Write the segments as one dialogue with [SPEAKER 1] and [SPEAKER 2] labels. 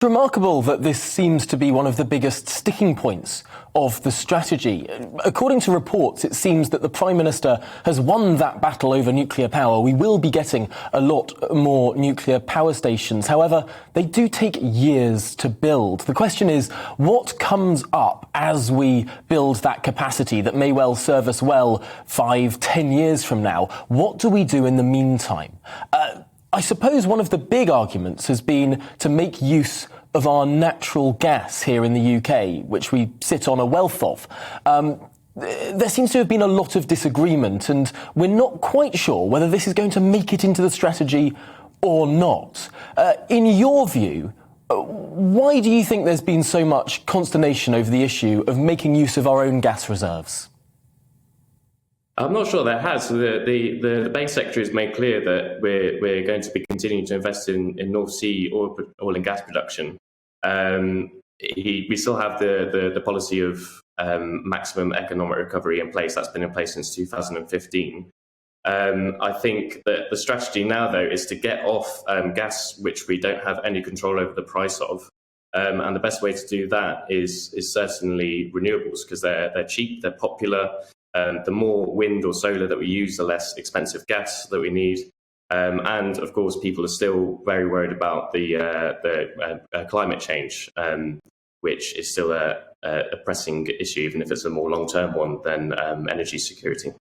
[SPEAKER 1] Remarkable that this seems to be one of the biggest sticking points of the strategy. According to reports, it seems that the Prime Minister has won that battle over nuclear power. We will be getting a lot more nuclear power stations. However, they do take years to build. The question is, what comes up as we build that capacity that may well serve us well 5-10 years from now? What do we do in the meantime? I suppose one of the big arguments has been to make use of our natural gas here in the UK, which we sit on a wealth of. There seems to have been a lot of disagreement, and we're not quite sure whether this is going to make it into the strategy or not. In your view, why do you think there's been so much consternation over the issue of making use of our own gas reserves?
[SPEAKER 2] I'm not sure that has. The Bank Secretary has made clear that we're going to be continuing to invest in North Sea oil and gas production. We still have the policy of maximum economic recovery in place. That's been in place since 2015. I think that the strategy now, though, is to get off gas, which we don't have any control over the price of. And the best way to do that is certainly renewables, because they're cheap, they're popular. The more wind or solar that we use, the less expensive gas that we need. And of course, people are still very worried about the climate change, which is still a pressing issue, even if it's a more long-term one than energy security.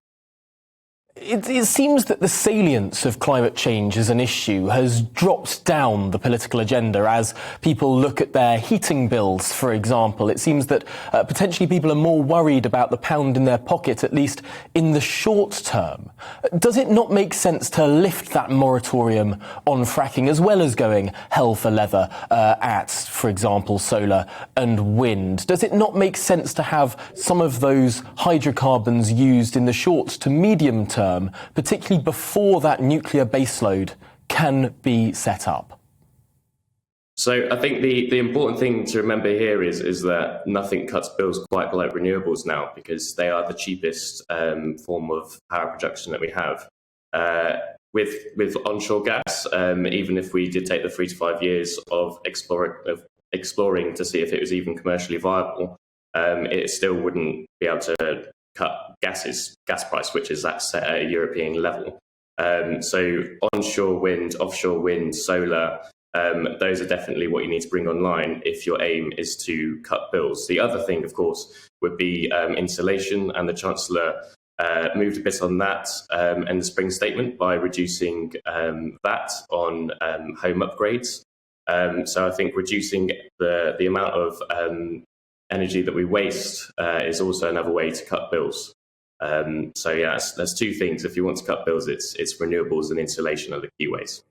[SPEAKER 1] It seems that the salience of climate change as an issue has dropped down the political agenda as people look at their heating bills, for example. It seems that potentially people are more worried about the pound in their pocket, at least in the short term. Does it not make sense to lift that moratorium on fracking, as well as going hell for leather at, for example, solar and wind? Does it not make sense to have some of those hydrocarbons used in the short to medium term, particularly before that nuclear baseload can be set up?
[SPEAKER 2] So I think the important thing to remember here is that nothing cuts bills quite like renewables now, because they are the cheapest form of power production that we have. With onshore gas, even if we did take the 3 to 5 years of exploring to see if it was even commercially viable, it still wouldn't be able to cut gas price, which is set at a European level. So onshore wind, offshore wind, solar, those are definitely what you need to bring online if your aim is to cut bills. The other thing, of course, would be insulation, and the Chancellor moved a bit on that in the spring statement by reducing VAT on home upgrades. So I think reducing the amount of energy that we waste is also another way to cut bills. So yeah, there's two things. If you want to cut bills, it's renewables and insulation are the key ways.